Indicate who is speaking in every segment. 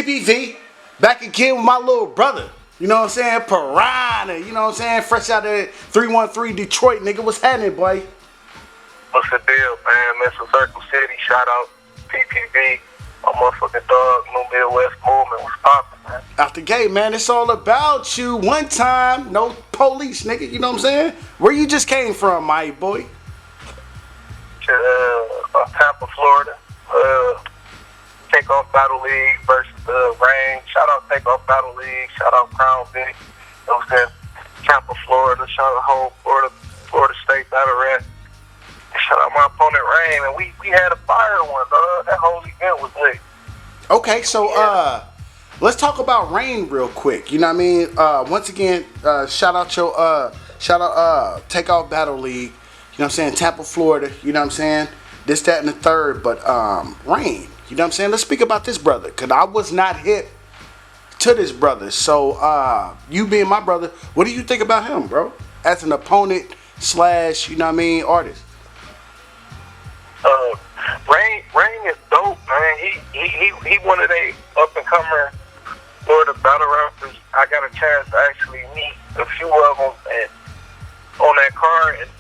Speaker 1: PPV, back again with my little brother. You know what I'm saying? Piranha. You know what I'm saying? Fresh out of 313 Detroit, nigga. What's happening, boy?
Speaker 2: What's the deal, man? Mr. Circle City. Shout out PPV. My motherfucking dog, New Midwest Movement. What's poppin', man?
Speaker 1: Out the gate, man. It's all about you. One time, no police, nigga. You know what I'm saying? Where you just came from, my boy?
Speaker 2: Tampa, Florida. Takeoff Battle League versus Rain. Shout out Takeoff Battle League. Shout out Crown Vic. You know what I'm saying? Tampa, Florida. Shout out whole Florida State Battle Rat. Shout out my opponent Rain. And we had a fire one, dog. That whole event was lit.
Speaker 1: Okay, so let's talk about Rain real quick. You know what I mean? Once again, shout out Takeoff Battle League. You know what I'm saying? Tampa, Florida. You know what I'm saying? This, that, and the third. But Rain. You know what I'm saying? Let's speak about this brother. Because I was not hip to this brother. So, you being my brother, what do you think about him, bro? As an opponent / you know what I mean, artist.
Speaker 2: Rain is dope, man. He one of they up and comer Florida battle rappers. I got a chance to actually meet a few of them and on that card. And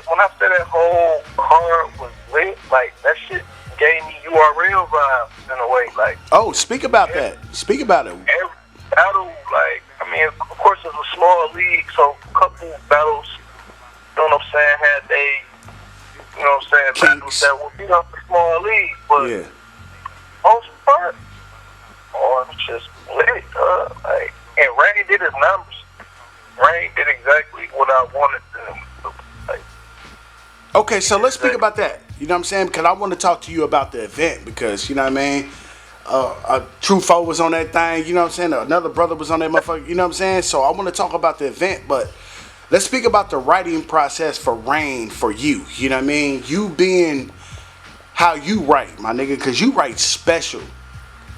Speaker 2: when I said that whole card was lit, like that shit gave me URL vibes in a way. Like,
Speaker 1: oh, speak about that. Speak about it.
Speaker 2: Every battle, like, I mean, of course it's a small league, so a couple battles, you know what I'm saying, had they, you know what I'm saying,
Speaker 1: Kinks.
Speaker 2: battles that would beat up the small league, but
Speaker 1: yeah.
Speaker 2: most part, it's just lit, like, and Rain did his numbers. Rain did exactly what I wanted him to do. Like,
Speaker 1: okay, so let's speak about that. You know what I'm saying? Because I want to talk to you about the event because, you know what I mean? A True Foe was on that thing, you know what I'm saying? Another brother was on that motherfucker, you know what I'm saying? So I want to talk about the event, but let's speak about the writing process for Rain for you. You know what I mean? You being how you write, my nigga, because you write special.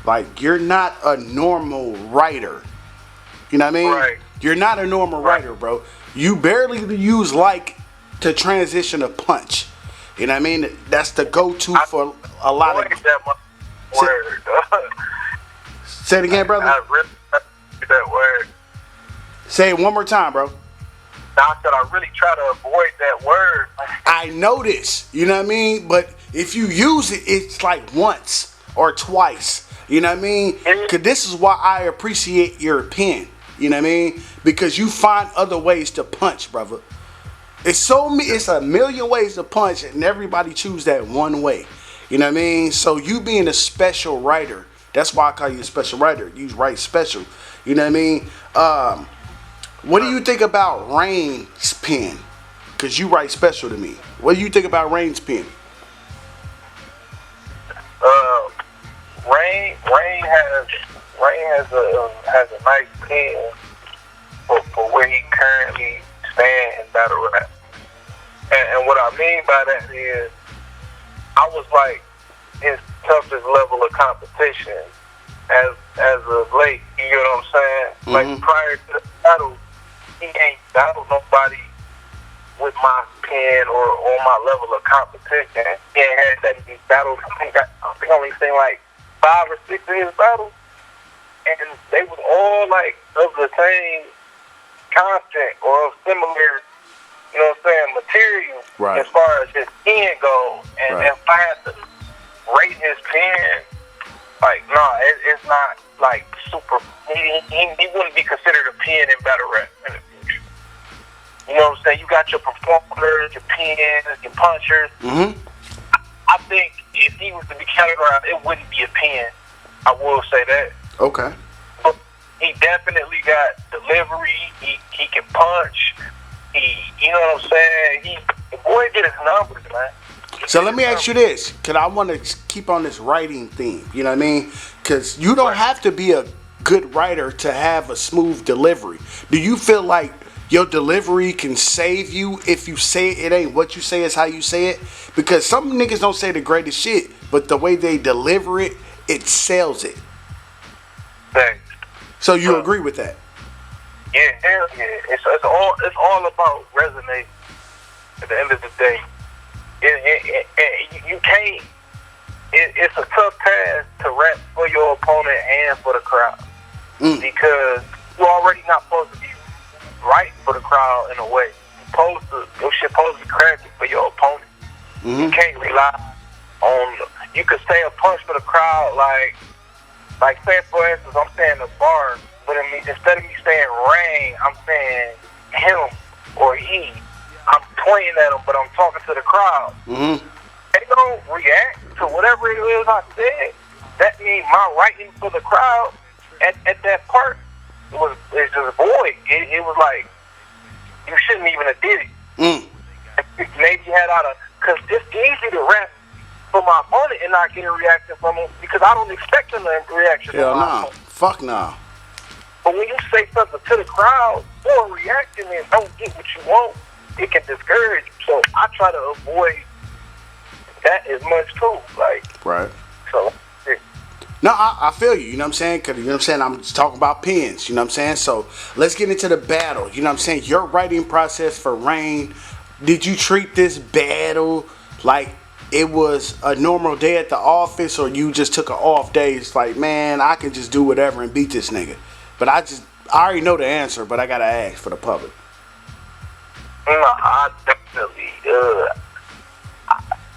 Speaker 1: Like, you're not a normal writer. You know what I mean?
Speaker 2: Right.
Speaker 1: You're not a normal writer, bro. You barely use like to transition a punch. You know what I mean? That's the go-to for a lot of...
Speaker 2: Word.
Speaker 1: Say it again, brother.
Speaker 2: I really that word.
Speaker 1: Say it one more time, bro.
Speaker 2: I said I really try to avoid that word.
Speaker 1: I know this, you know what I mean? But if you use it, it's like once or twice. You know what I mean? Because this is why I appreciate your pen. You know what I mean? Because you find other ways to punch, brother. It's a million ways to punch, and everybody choose that one way. You know what I mean? So you being a special writer, that's why I call you a special writer. You write special. You know what I mean? What do you think about Rain's pen? Because you write special to me. What do you think about Rain's pen?
Speaker 2: Rain has a nice pen for where he currently stands in battle rap. And what I mean by that is, I was like his toughest level of competition as of late. You get what I'm saying?
Speaker 1: Mm-hmm.
Speaker 2: Like prior to the battle, he ain't battled nobody with my pen or on my level of competition. He ain't had that many battles. I think I only seen like 5 or 6 of his battles, and they was all like of the same content or of similar, you know what I'm saying, material,
Speaker 1: right,
Speaker 2: as far as his pen goes. And
Speaker 1: right,
Speaker 2: if I had to rate his pen, like, it's not like super. He wouldn't be considered a pen in battle rap in the future. You know what I'm saying? You got your performers, your pens, your punchers.
Speaker 1: Mm-hmm.
Speaker 2: I think if he was to be categorized, it wouldn't be a pen. I will say that.
Speaker 1: Okay.
Speaker 2: But he definitely got delivery. He can punch. You know what I'm saying? The boy did his numbers, man.
Speaker 1: So let me ask you this, because I want to keep on this writing theme. You know what I mean? Because you don't have to be a good writer to have a smooth delivery. Do you feel like your delivery can save you if you say it ain't what you say is how you say it? Because some niggas don't say the greatest shit, but the way they deliver it, it sells it.
Speaker 2: Thanks.
Speaker 1: So you agree with that?
Speaker 2: Yeah, hell yeah. It's all about resonating at the end of the day. You can't it's a tough task to rap for your opponent and for the crowd because you're already not supposed to be right for the crowd in a way. Your shit supposed to be crafty for your opponent. You can't rely on. You could say a punch for the crowd, like say for instance, I'm saying the bar, but instead of me saying rain, I'm saying him or he. I'm pointing at him, but I'm talking to the crowd. They don't react to whatever it is I said. That means my writing for the crowd at that part is just void. It was like, you shouldn't even have did it. Maybe you had because it's easy to rap for my opponent and not get a reaction from him because I don't expect him to reaction from my opponent.
Speaker 1: Fuck nah.
Speaker 2: But when you say something to the crowd for a reaction and don't get what you want, it can discourage you. So I try to avoid that as much too.
Speaker 1: Right.
Speaker 2: So.
Speaker 1: No, I feel you, you know what I'm saying? Because, you know what I'm saying, I'm just talking about pens, you know what I'm saying? So, let's get into the battle, you know what I'm saying? Your writing process for Rain, did you treat this battle like it was a normal day at the office, or you just took an off day? It's like, man, I can just do whatever and beat this nigga. But I already know the answer, but I got to ask for the public.
Speaker 2: No, I definitely,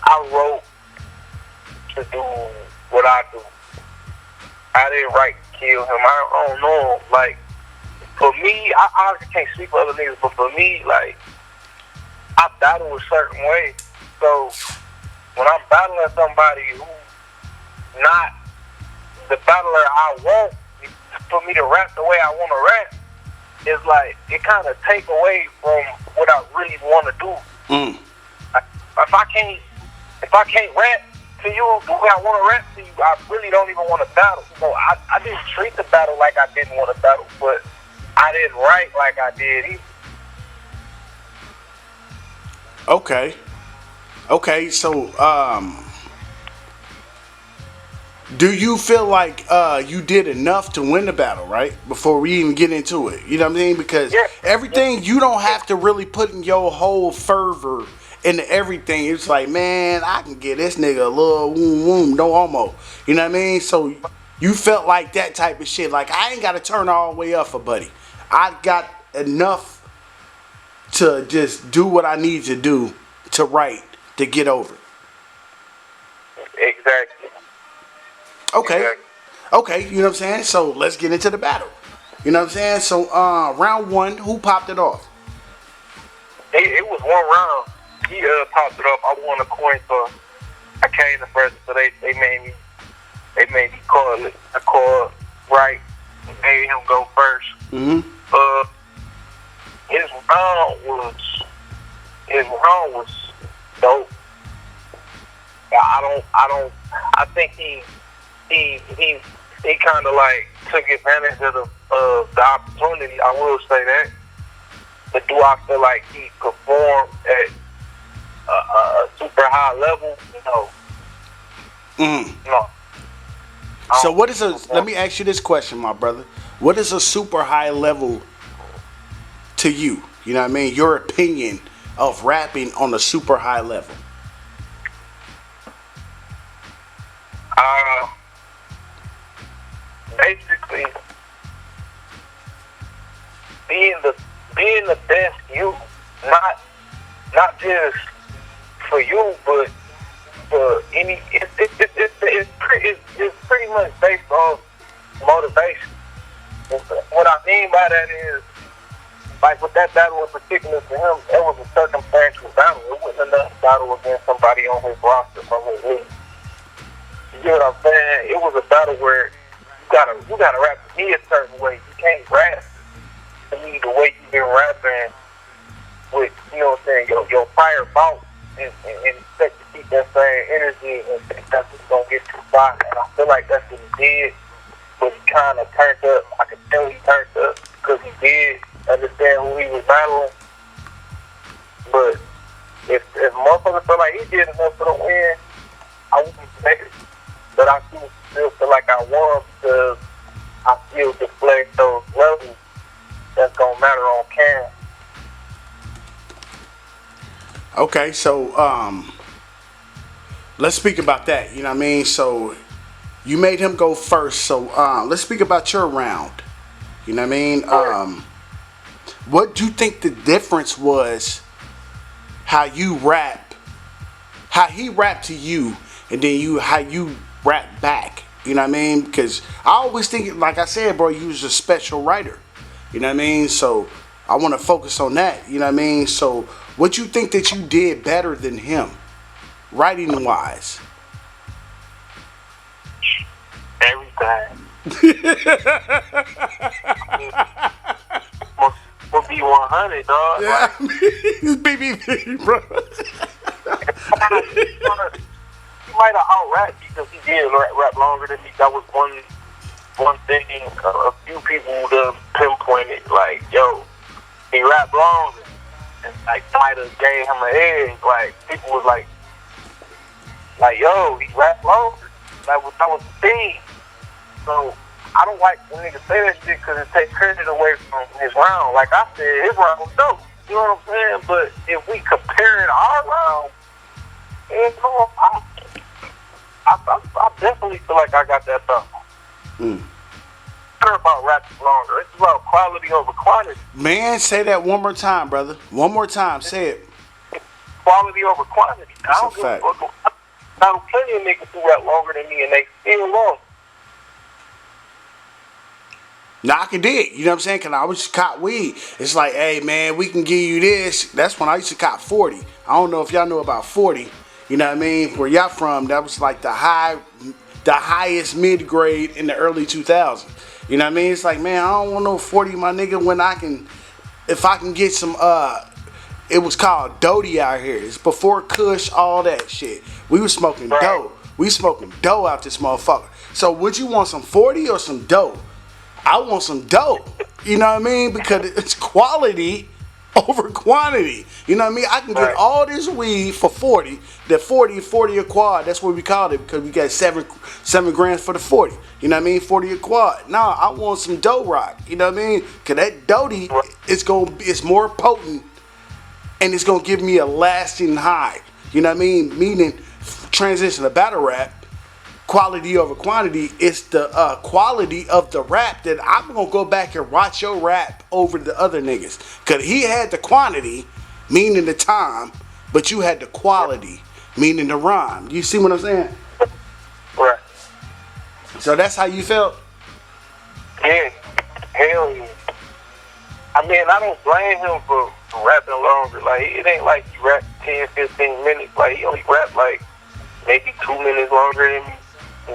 Speaker 2: I wrote to do what I do. I didn't write to kill him. I don't know. Like, for me, I can't speak for other niggas, but for me, like, I battle a certain way. So, when I'm battling somebody who's not the battler I want, for me to rap the way I want to rap, it's like, it kind of take away from what I really want to do. If I can't rap to you the way I want to rap to you, I really don't even want to battle. So I didn't treat the battle like I didn't want to battle, but I didn't write like I did either.
Speaker 1: Okay, so do you feel like you did enough to win the battle, right? Before we even get into it, you know what I mean? Because everything, you don't have to really put in your whole fervor into everything. It's like, man, I can get this nigga a little woom, no homo. You know what I mean? So you felt like that type of shit. Like, I ain't got to turn all the way up for buddy. I got enough to just do what I need to do to write to get over.
Speaker 2: Exactly.
Speaker 1: Okay, you know what I'm saying? So let's get into the battle. You know what I'm saying? So round one, who popped it off?
Speaker 2: It was one round. He popped it up. I won a coin, so I came the first. So they made me call it. I called right. Made him go first. His round was dope. I think he kind of like took advantage of the opportunity. I will say that. But do I feel like he performed at a super high level? No.
Speaker 1: So what is let me ask you this question, my brother. What is a super high level to you? You know what I mean? Your opinion of rapping on a super high level.
Speaker 2: Basically, being the best you, not just for you, but for any. It's pretty much based on motivation. What I mean by that is, like with that battle in particular for him, it was a circumstantial battle. It wasn't another battle against somebody on his roster from his league. You get what I'm saying? It was a battle where you gotta rap to me a certain way. You can't rap to me the way you've been rapping with, you know what I'm saying, your fire bout and expect to keep that same energy and think that's what's gonna get you by. And I feel like that's what he did, but he kind of turned up. I could tell he turned up because he did understand who he was battling. But if motherfuckers feel like he did enough for the win, I wouldn't say it. But I still feel like I won because I still displayed those levels that's gonna matter on camera.
Speaker 1: Okay, so let's speak about that. You know what I mean? So you made him go first. So let's speak about your round. You know what I mean? What do you think the difference was? How you rap, how he rapped to you, and then how you rap back. You know what I mean? Because I always think, like I said, bro, you was a special writer. You know what I mean? So I want to focus on that. You know what I mean? So what you think that you did better than him, writing wise?
Speaker 2: Everything. Will be 100, dog.
Speaker 1: Yeah, I mean, BBB, bro.
Speaker 2: He might have out-rapped because he did rap longer than me. That was one thing a few people would pinpointed, like, yo, he rapped longer. And, like, might have gave him an edge. Like, people was like, yo, he rapped longer. That was the thing. So, I don't like when niggas say that shit because it takes credit away from his round. Like I said, his round was dope. You know what I'm saying? But if we compare it our round, you know, I definitely feel like I got that stuff. It's not about rapping longer. It's about quality over quantity.
Speaker 1: Man, say that one more time, brother. One more time. Say it.
Speaker 2: Quality over quantity.
Speaker 1: That's a fact.
Speaker 2: I know plenty of niggas who rap longer than me and they still lost.
Speaker 1: Now I can dig, you know what I'm saying? Cause I was cop weed. It's like, hey man, we can give you this. That's when I used to cop 40. I don't know if y'all know about 40. You know what I mean? Where y'all from? That was like the highest mid grade in the early 2000s. You know what I mean? It's like, man, I don't want no 40, my nigga. When if I can get some, it was called Doty out here. It's before Kush, all that shit. We was smoking dough. We smoking dough out this motherfucker. So would you want some 40 or some dough? I want some dough, you know what I mean? Because it's quality over quantity. You know what I mean? I can get all this weed for 40. That 40 a quad, that's what we called it because we got 7 grams for the 40. You know what I mean? 40 a quad. Nah, I want some dough rock. You know what I mean? Because that doty, it's more potent and it's going to give me a lasting high. You know what I mean? Meaning, transition to battle rap. Quality over quantity, it's the quality of the rap that I'm gonna go back and watch your rap over the other niggas. Cause he had the quantity, meaning the time, but you had the quality, meaning the rhyme. You see what I'm saying?
Speaker 2: Right.
Speaker 1: So that's how you felt?
Speaker 2: Yeah. Hell yeah. I mean, I don't blame him for rapping longer. Like, it ain't like he rapped 10, 15 minutes. Like, he only rapped like maybe 2 minutes longer than me.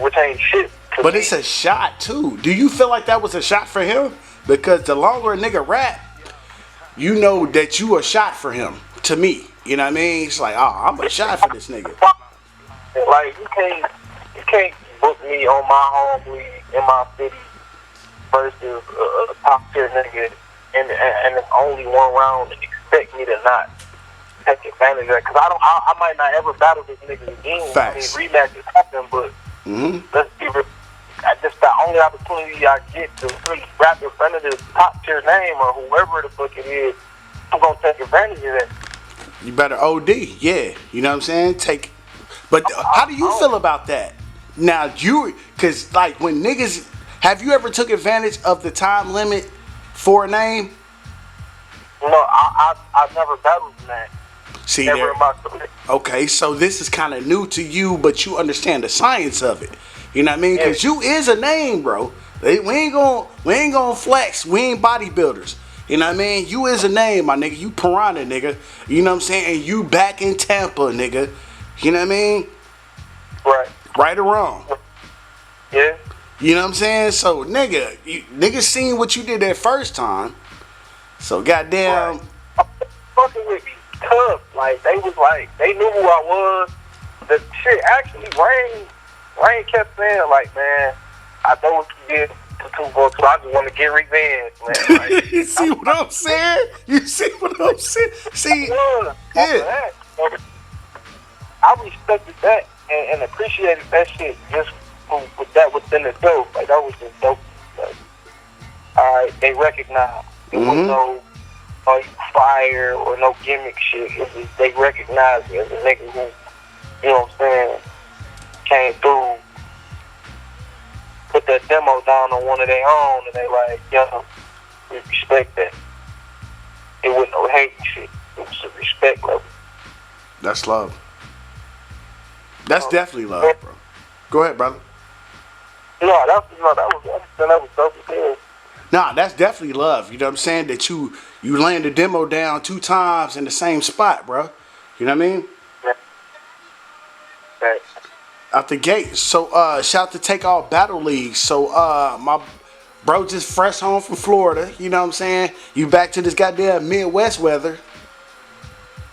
Speaker 2: Which ain't shit.
Speaker 1: But it's a shot too. Do you feel like that was a shot for him? Because the longer a nigga rap, you know that you a shot for him. To me, you know what I mean? It's like, oh, I'm a shot for this nigga.
Speaker 2: Like you can't book me on my home league in my city versus a top tier nigga, and it's only one round and expect me to not take advantage of that. Cause I might not ever battle this nigga again.
Speaker 1: Facts.
Speaker 2: I mean, rematches happen, but. Let's be real. That's the only opportunity I get to really rap in front of this top tier name or whoever the fuck it is. I'm gonna take advantage of that.
Speaker 1: You better OD, yeah. You know what I'm saying? But how do you feel about that? Now cause like when niggas, have you ever took advantage of the time limit for a name?
Speaker 2: No, I've never battled in that.
Speaker 1: See there. Okay, so this is kind of new to you, but you understand the science of it. You know what I mean? Because you is a name, bro. We ain't gonna flex. We ain't bodybuilders. You know what I mean? You is a name, my nigga. You Piranha, nigga. You know what I'm saying? And you back in Tampa, nigga. You know what I mean?
Speaker 2: Right.
Speaker 1: Right or wrong?
Speaker 2: Yeah.
Speaker 1: You know what I'm saying? So, niggas seen what you did that first time. So, goddamn.
Speaker 2: Right. Fucking with me. Tough. Like, they knew who I was. The shit, actually, Rain kept saying, like, man, I know what you did to 242. I just want to get revenge, man. Like,
Speaker 1: you see what I'm saying? You see what I'm saying? See, yeah.
Speaker 2: I respected that and appreciated that shit just with that within the dope. Like, that was just dope. Like, all right, they recognized. It was no fire or no gimmick shit. It was, they recognized me as a nigga who, you know what I'm saying, came through, put that demo down on one of their own, and they like, yo, we respect that. It wasn't no hate and shit. It was a respect level.
Speaker 1: That's love. That's definitely love, bro. Go ahead, brother.
Speaker 2: That was dope as hell.
Speaker 1: Nah, that's definitely love. You know what I'm saying? That you laying the demo down 2 times in the same spot, bro. You know what I mean?
Speaker 2: Yeah. Right.
Speaker 1: Out the gate. So shout to Take All Battle League. So my bro just fresh home from Florida. You know what I'm saying? You back to this goddamn Midwest weather.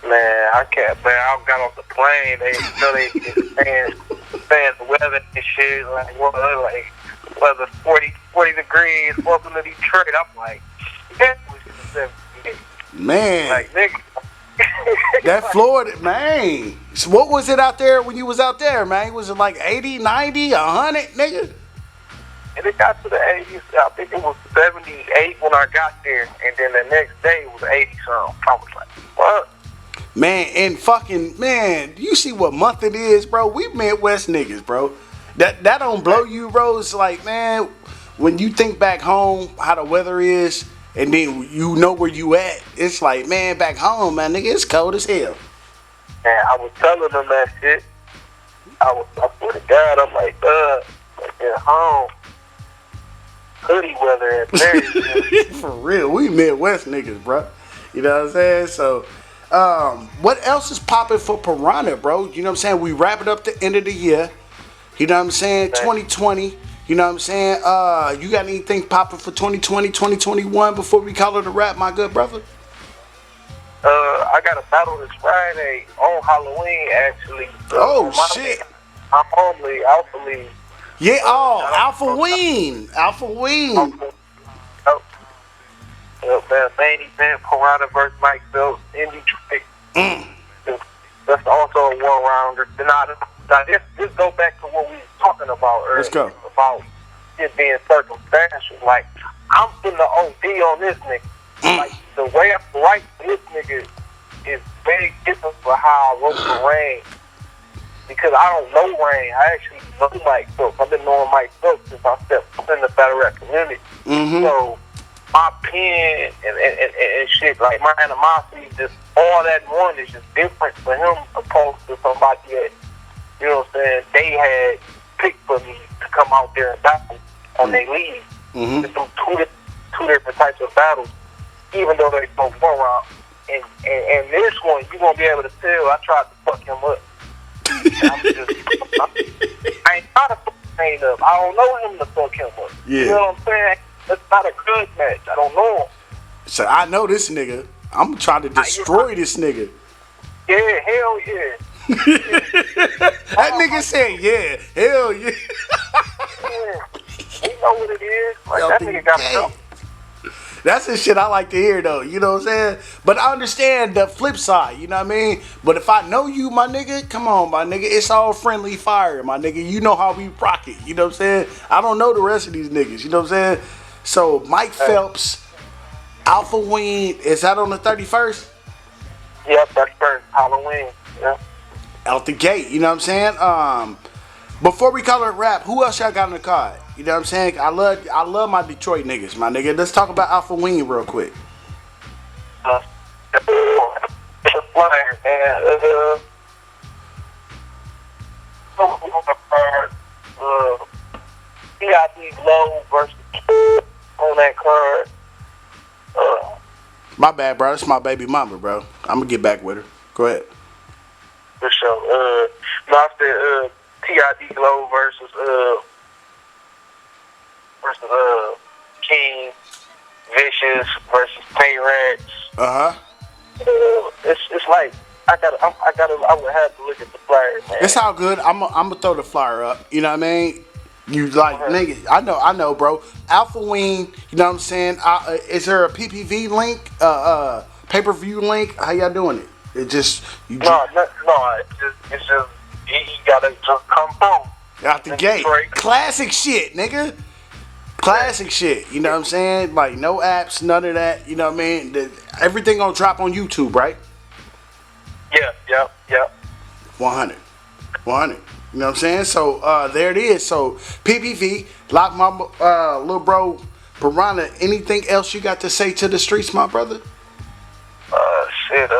Speaker 2: Man, I got off the plane. They saying the weather and shit. Like, weather 40 degrees. Welcome to Detroit. I'm like, that was 78.
Speaker 1: Man.
Speaker 2: Like, nigga.
Speaker 1: That Florida, man. So what was it out there when you was out there, man? Was it like 80, 90, 100, nigga?
Speaker 2: And it got to the 80s. I think it was 78 when I got there. And then the next day it was 80 something. I was like, what?
Speaker 1: Man, and fucking, man, you see what month it is, bro? We Midwest niggas, bro. That don't blow you, bro. It's like, man, when you think back home, how the weather is, and then you know where you at, it's like, man, back home, man, nigga, it's cold as hell.
Speaker 2: And I was telling them that shit. I swear to God, I'm like at home, hoodie weather at very
Speaker 1: For real, we Midwest niggas, bro. You know what I'm saying? So, what else is popping for Piranha, bro? You know what I'm saying? We wrapping up the end of the year. You know what I'm saying? 2020. You know what I'm saying? You got anything popping for 2020, 2021 before we call it a wrap, my good brother?
Speaker 2: I got a battle this Friday on Halloween, actually.
Speaker 1: Oh, shit.
Speaker 2: I'm normally Alpha League.
Speaker 1: Yeah, Alpha Ween. Alpha Ween.
Speaker 2: Man, main event, Piranha versus Mike Phelps in Detroit. That's also a one-rounder. Now, this go back to what we were talking about earlier.
Speaker 1: Let's go.
Speaker 2: About it being circumstantial. Like, I'm finna OD on this nigga. Like, the way I write this nigga is very different from how I wrote the Rain. Because I don't know Rain. I actually know Mike Phelps. I've been knowing Mike Phelps since I stepped in the battle rap community. So, my pen and shit, like my animosity, just all that one is just different for him opposed to somebody that, you know what I'm saying, they had picked for me to come out there and battle on their league. It's some two different types of battles, even though they both one round. And this one, you won't be able to tell I tried to fuck him up. I ain't trying to fuck him up. I don't know him to fuck him up.
Speaker 1: Yeah.
Speaker 2: You know what I'm saying? It's not a good match. I don't know him.
Speaker 1: So I know this nigga. I'm trying to destroy this nigga.
Speaker 2: Yeah, hell yeah.
Speaker 1: That nigga said, yeah, hell yeah.
Speaker 2: Yeah. You know what it is. Like, that nigga got help.
Speaker 1: That's the shit I like to hear, though. You know what I'm saying? But I understand the flip side. You know what I mean? But if I know you, my nigga, come on, my nigga. It's all friendly fire, my nigga. You know how we rock it. You know what I'm saying? I don't know the rest of these niggas. You know what I'm saying? So, Mike Phelps, Alpha Ween, is that on the 31st?
Speaker 2: Yep, that's first Halloween. Yeah.
Speaker 1: Out the gate, you know what I'm saying? Before we call it rap, who else y'all got on the card? You know what I'm saying? I love my Detroit niggas, my nigga. Let's talk about Alpha Ween real quick.
Speaker 2: The flyer, man. PID Low versus on that card.
Speaker 1: My bad, bro. That's my baby mama, bro. I'm gonna get back with her. Go ahead.
Speaker 2: For sure. No, I said PID Glow versus King Vicious versus Pay Rats. It's like I would have to look at the flyer, man.
Speaker 1: It's all good. I'm gonna throw the flyer up. You know what I mean? You like, nigga, I know, bro. Alpha Ween, you know what I'm saying? Is there a PPV link, pay-per-view link? How y'all doing it? It just,
Speaker 2: it's just, he gotta just come through.
Speaker 1: Out the gate. Classic shit, nigga. Classic shit, you know what I'm saying? Like, no apps, none of that, you know what I mean? Everything gonna drop on YouTube, right?
Speaker 2: Yeah.
Speaker 1: 100. You know You know what I'm saying? So there it is. So PPV, lock my little bro Piranha. Anything else you got to say to the streets, my brother?
Speaker 2: Shit.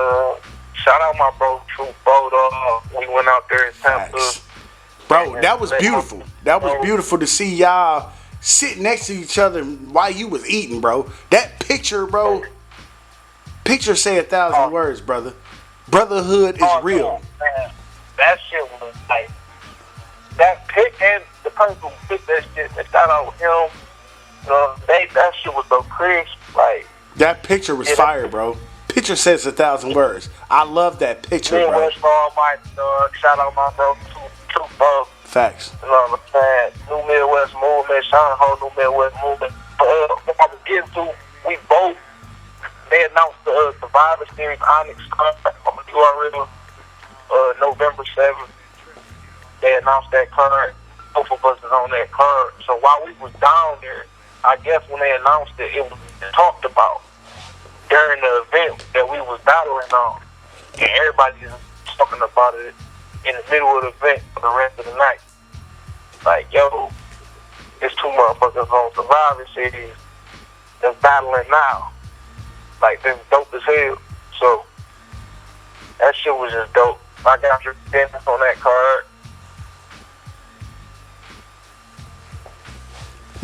Speaker 2: Shout out my bro True Bodo. We went out there in Tampa.
Speaker 1: Bro, that was beautiful. That was beautiful to see y'all sit next to each other while you was eating, bro. That picture, bro. Picture say 1,000 words, brother. Brotherhood is real.
Speaker 2: Man. That shit was like that pic, and the person who picked that shit, and shout out him. That shit was so crisp. Like
Speaker 1: that picture was fire, bro. Picture says 1,000 words. I love that picture, bro.
Speaker 2: Midwest Almighty, shout out my bro True Bodo.
Speaker 1: Facts.
Speaker 2: You know what I'm saying? New Midwest movement, shout out whole New Midwest movement. What I was getting to, they announced the Survivor Series Onyx contract on the URL November 7th. They announced that card. Both of us is on that card. So while we was down there, I guess when they announced it, it was talked about during the event that we was battling on. And everybody is talking about it in the middle of the event for the rest of the night. Like, yo, there's two motherfuckers on Survivor Series that's battling now. Like, this dope as hell. So, that shit was just dope. I got your business on that card.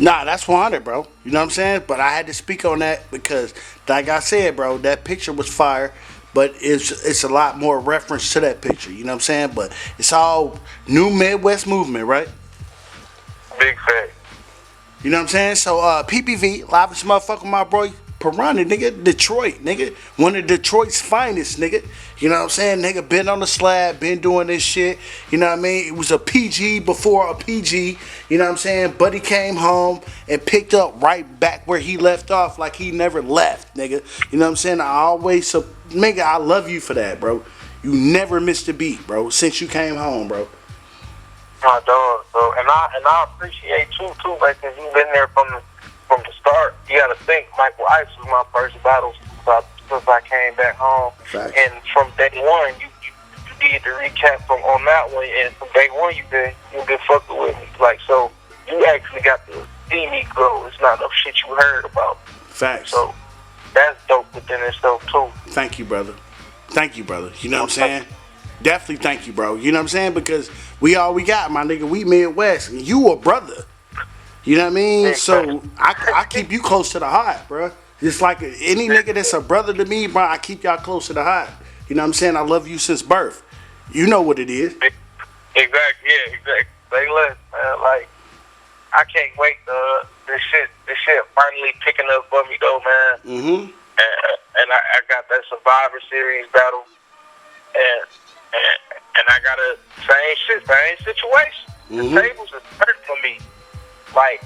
Speaker 1: Nah, that's 100, bro. You know what I'm saying? But I had to speak on that because, like I said, bro, that picture was fire. But it's a lot more reference to that picture. You know what I'm saying? But it's all new Midwest movement, right?
Speaker 2: Big fact.
Speaker 1: You know what I'm saying? So, PPV, live this motherfucker, my boy Piranha, nigga. Detroit, nigga. One of Detroit's finest, nigga. You know what I'm saying? Nigga been on the slab, been doing this shit. You know what I mean? It was a PG before a PG. You know what I'm saying? Buddy came home and picked up right back where he left off like he never left, nigga. You know what I'm saying? Nigga, I love you for that, bro. You never missed a beat, bro, since you came home, bro.
Speaker 2: My dog, bro. And I appreciate you, too, like, because you've been there from the start. You got to think, Michael Ice was my first battle since I came back home.
Speaker 1: Facts.
Speaker 2: And from day one, you did the recap on that one, and from day one, you been fucking with me. Like, so, you actually got to see me grow. It's not no shit you heard about.
Speaker 1: Facts.
Speaker 2: So, that's dope within itself, too.
Speaker 1: Thank you, brother. Thank you, brother. You know what I'm saying? Definitely thank you, bro. You know what I'm saying? Because we all we got, my nigga. We Midwest. And you a brother. You know what I mean? So I keep you close to the heart, bro. Just like any nigga that's a brother to me, bro, I keep y'all close to the heart. You know what I'm saying? I love you since birth. You know what it is.
Speaker 2: Exactly, yeah, exactly. Say less, man. Like, I can't wait. This shit finally picking up for me, though, man.
Speaker 1: Mm-hmm.
Speaker 2: And I got that Survivor Series battle, and I got a same situation.
Speaker 1: Mm-hmm.
Speaker 2: The tables is turned for me. Like,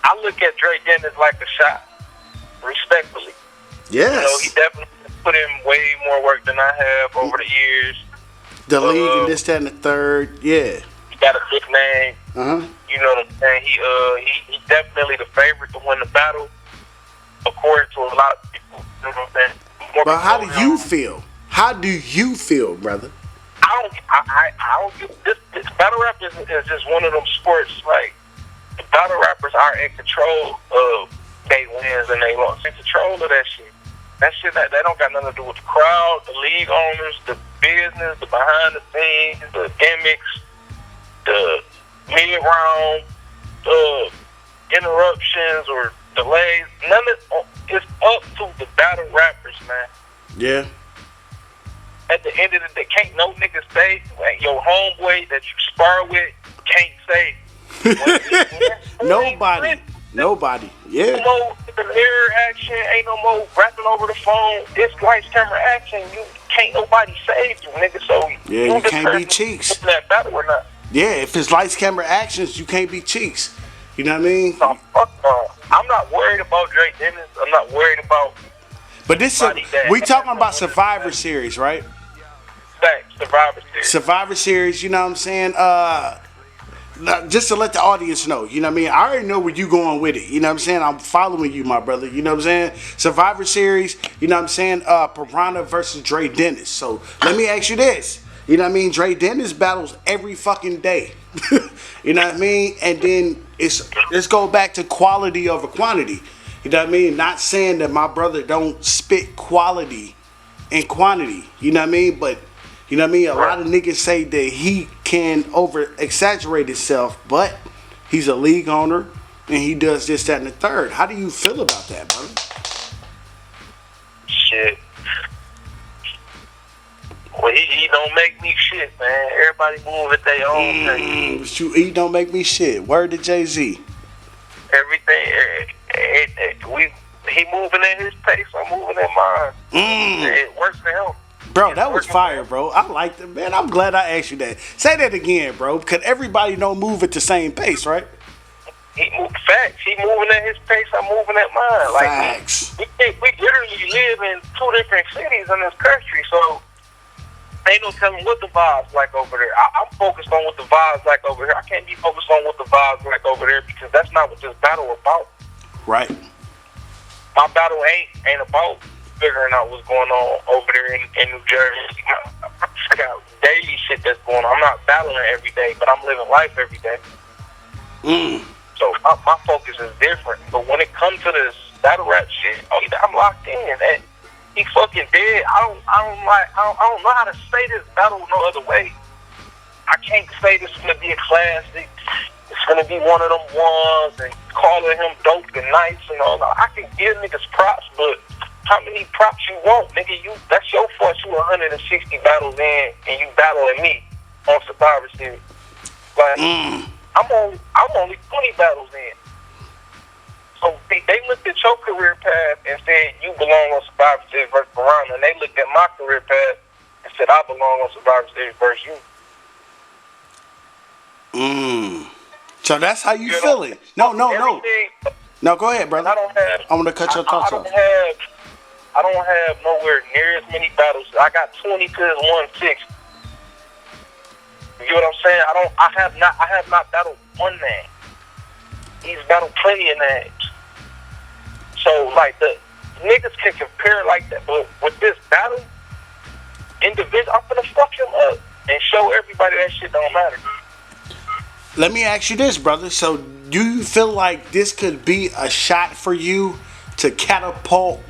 Speaker 2: I look at Dre Dennis like a shot, respectfully.
Speaker 1: Yes.
Speaker 2: You know, he definitely put in way more work than I have over the years.
Speaker 1: The league and this, that, and the third. Yeah.
Speaker 2: He got a big name.
Speaker 1: Uh-huh.
Speaker 2: You know what I'm saying? He definitely the favorite to win the battle, according to a lot of people. You know what I'm saying?
Speaker 1: But how do you feel? How do you feel, brother?
Speaker 2: I don't get this battle rap is just one of them sports. Like, the battle rappers are in control of they wins and they lost. In control of that shit. That shit that don't got nothing to do with the crowd, the league owners, the business, the behind the scenes, the gimmicks, the mid-round interruptions or delays. None of it's up to the battle rappers, man.
Speaker 1: Yeah.
Speaker 2: At the end of the day, can't no nigga say, like, your homeboy that you spar with can't say.
Speaker 1: Nobody. Yeah.
Speaker 2: No more the mirror action, ain't no more rapping over the phone. This lights, camera action, you can't nobody save you, nigga. So
Speaker 1: yeah, you can't be cheeks.
Speaker 2: That battle or not?
Speaker 1: Yeah, if it's lights, camera, actions, you can't be cheeks. You know what I mean?
Speaker 2: No, I'm not worried about Dre Dennis. I'm not worried about.
Speaker 1: But this we talking about Survivor Series, right?
Speaker 2: Thanks, Survivor Series.
Speaker 1: Survivor Series, you know what I'm saying? Just to let the audience know, you know what I mean? I already know where you going with it. You know what I'm saying? I'm following you, my brother. You know what I'm saying? Survivor Series, you know what I'm saying? Piranha versus Dre Dennis. So let me ask you this. You know what I mean? Dre Dennis battles every fucking day. You know what I mean? And then let's go back to quality over quantity. You know what I mean? Not saying that my brother don't spit quality and quantity. You know what I mean? But you know what I mean? A lot of niggas say that he can over exaggerate himself, but he's a league owner and he does this, that, and the third. How do you feel about that, brother?
Speaker 2: Shit. Well, he don't make me shit, man. Everybody move at their own pace.
Speaker 1: But you eat don't make me shit. Word to Jay-Z.
Speaker 2: Everything, he moving at his pace, I'm moving at mine. It works for him.
Speaker 1: Bro, that was fire, bro. I liked it, man. I'm glad I asked you that. Say that again, bro, because everybody don't move at the same pace, right?
Speaker 2: Facts. He moving at his pace, I'm moving at mine.
Speaker 1: Facts.
Speaker 2: Like, we literally live in two different cities in this country, so ain't no telling what the vibes like over there. I'm focused on what the vibes like over here. I can't be focused on what the vibes like over there because that's not what this battle about.
Speaker 1: Right.
Speaker 2: My battle ain't about figuring out what's going on over there in New Jersey. I got daily shit that's going on. I'm not battling every day, but I'm living life every day. So my focus is different. But when it comes to this battle rap shit, I'm locked in. And he fucking dead. I don't know how to say this battle no other way. I can't say this is gonna be a classic. It's gonna be one of them ones and calling him dope and nice and all that. I can give niggas props, but how many props you want, nigga? That's your fault. You 160 battles in and you battling me on Survivor Series. Like I'm only 20 battles in. So they looked at your career path and said you belong on Survivor Series versus Piranha, and they looked at my career path and said I belong on Survivor Series versus you.
Speaker 1: So that's how you feeling? No. No, go ahead, brother. I want to cut your thoughts off.
Speaker 2: I don't have nowhere near as many battles. I got 20 to 160. You get what I'm saying? I have not battled one man. He's battled plenty of names. So like the niggas can compare like that, but with this battle, individual, I'm gonna fuck him up and show everybody that shit don't matter.
Speaker 1: Let me ask you this, brother. So do you feel like this could be a shot for you to catapult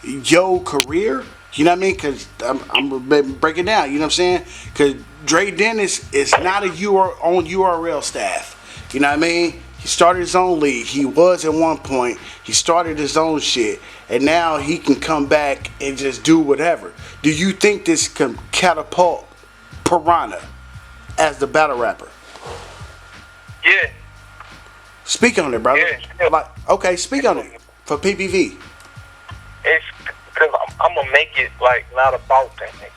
Speaker 1: your career? You know what I mean? Because I'm breaking down. You know what I'm saying? Because Dre Dennis is not on URL staff. You know what I mean? He started his own league. He was at one point. He started his own shit. And now he can come back and just do whatever. Do you think this can catapult Piranha as the battle rapper?
Speaker 2: Yeah.
Speaker 1: Speak on it, brother.
Speaker 2: Yeah.
Speaker 1: Okay, speak on it for PPV.
Speaker 2: It's because I'm going to make it, like, not about that nigga.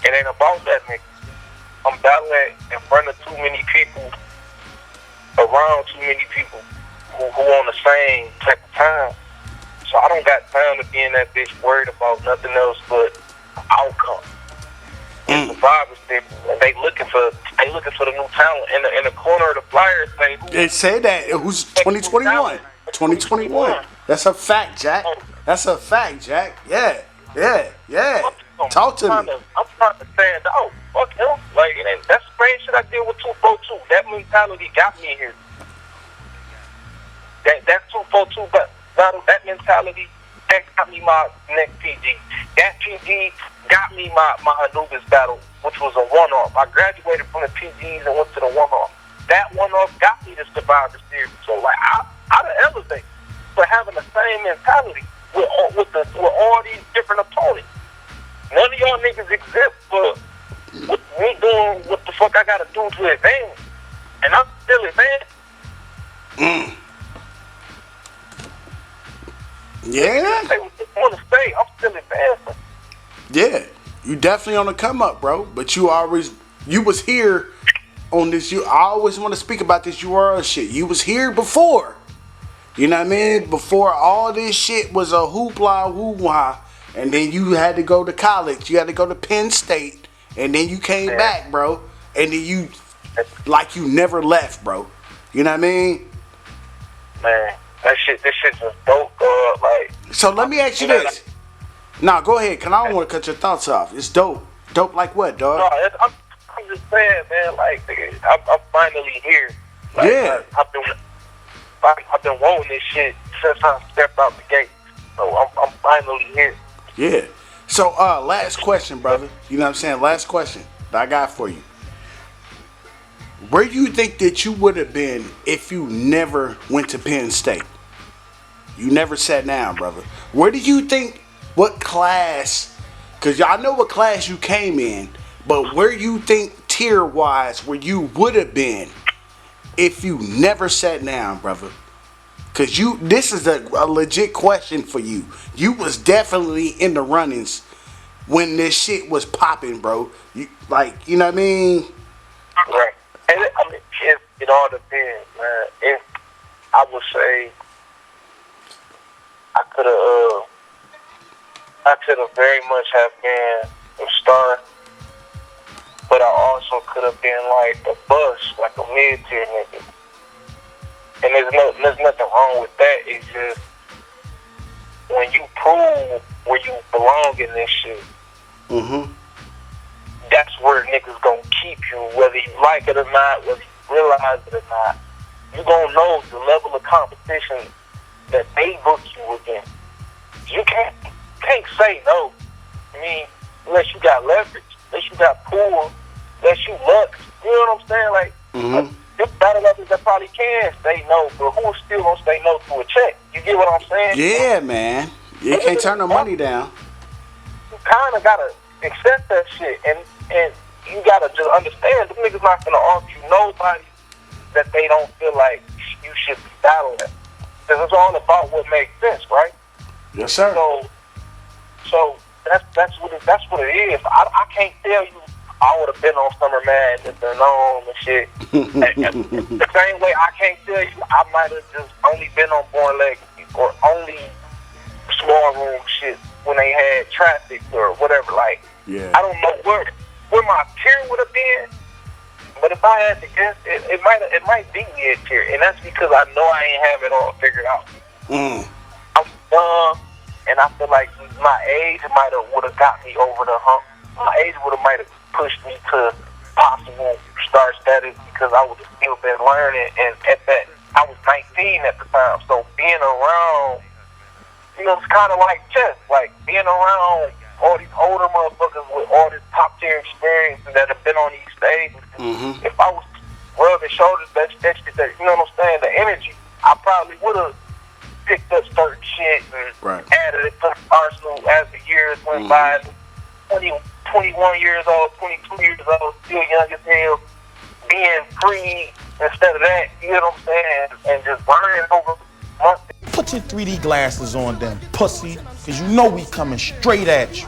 Speaker 2: It ain't about that nigga. I'm battling in front of too many people, around too many people who on the same type of time. So I don't got time to be in that bitch worried about nothing else but outcome. Survivors, they looking for the new talent in the corner of the Flyers thing.
Speaker 1: They said that it was 2021. 2021. That's a fact, Jack. That's a fact, Jack. Yeah. Talk to me.
Speaker 2: I'm trying to stand out. Fuck him. Like, and that's the same shit I did with 242. That mentality got me here. That 242 battle, that mentality, that got me my next PG. That PG got me my Anubis battle, which was a one-off. I graduated from the PGs and went to the one-off. That one-off got me the Survivor Series. So, like, I done elevate for having the same mentality with all these different opponents. None of y'all niggas exist for me doing what the fuck I gotta do to advance. And I'm still advancing.
Speaker 1: Yeah.
Speaker 2: Say what you want to say. I'm still advancing.
Speaker 1: Yeah. You definitely on the come up, bro. But you was here on this. I always want to speak about this URL shit. You was here before. You know what I mean? Before all this shit was a hoopla woo-wah. And then you had to go to college. You had to go to Penn State. And then you came back, bro. And then you never left, bro. You know what I mean?
Speaker 2: Man, this shit just dope, like.
Speaker 1: So let me ask you this. Nah, go ahead, cause I don't want to cut your thoughts off. It's dope. Dope like what,
Speaker 2: No,
Speaker 1: dog?
Speaker 2: I'm just saying, man. Like, nigga, I'm finally here. Like,
Speaker 1: Yeah.
Speaker 2: I've been wanting this shit since I stepped out the gate. So I'm finally here.
Speaker 1: Yeah. So, last question, brother. You know what I'm saying? Last question that I got for you. Where do you think that you would have been if you never went to Penn State? You never sat down, brother. Where do you think, what class, because I know what class you came in, but where you think tier-wise where you would have been if you never sat down, brother? Because this is a legit question for you. You was definitely in the runnings when this shit was popping, bro. You know what I mean?
Speaker 2: Right. And it all depends, man. If I would say I could have very much have been a star, but I also could have been like a bust, like a mid-tier nigga. And there's nothing wrong with that. It's just when you prove where you belong in this shit, that's where niggas gonna keep you, whether you like it or not, whether you realize it or not. You gonna know the level of competition that they book you against. You can't say no. I mean, unless you got leverage, unless you got pull, unless you luck. You know what I'm saying? Like, there's battle rappers that probably can say no, but who's still gonna say no to a check? You get what I'm saying?
Speaker 1: Yeah, man. You can't turn the money down.
Speaker 2: You kind of gotta accept that shit, and you gotta just understand, them niggas not gonna argue nobody that they don't feel like you should be battling. Because it's all about what makes sense, right?
Speaker 1: Yes, sir.
Speaker 2: So that's what it is. I can't tell you I would have been on Summer Madness and on and shit. The same way I can't tell you I might have just only been on Born Legacy or only small room shit when they had traffic or whatever. Like,
Speaker 1: yeah.
Speaker 2: I don't know where my tier would have been, but if I had to guess, it might be mid-tier, and that's because I know I ain't have it all figured out. I'm young, and I feel like my age would have got me over the hump. My age might have pushed me to possible star status because I would have still been learning, and at that, I was 19 at the time, so being around, you know, it's kind of like chess, like being around all these older motherfuckers with all this top tier experience that have been on these stages. If I was rubbing shoulders, that you know what I'm saying, the energy, I probably would have picked up certain shit and added it to the arsenal as the years went by. 21 years old, 22 years old, still young as hell, being free instead of that, you know what I'm saying, and just learning over months.
Speaker 3: Put your 3D glasses on then, pussy, because you know we coming straight at you.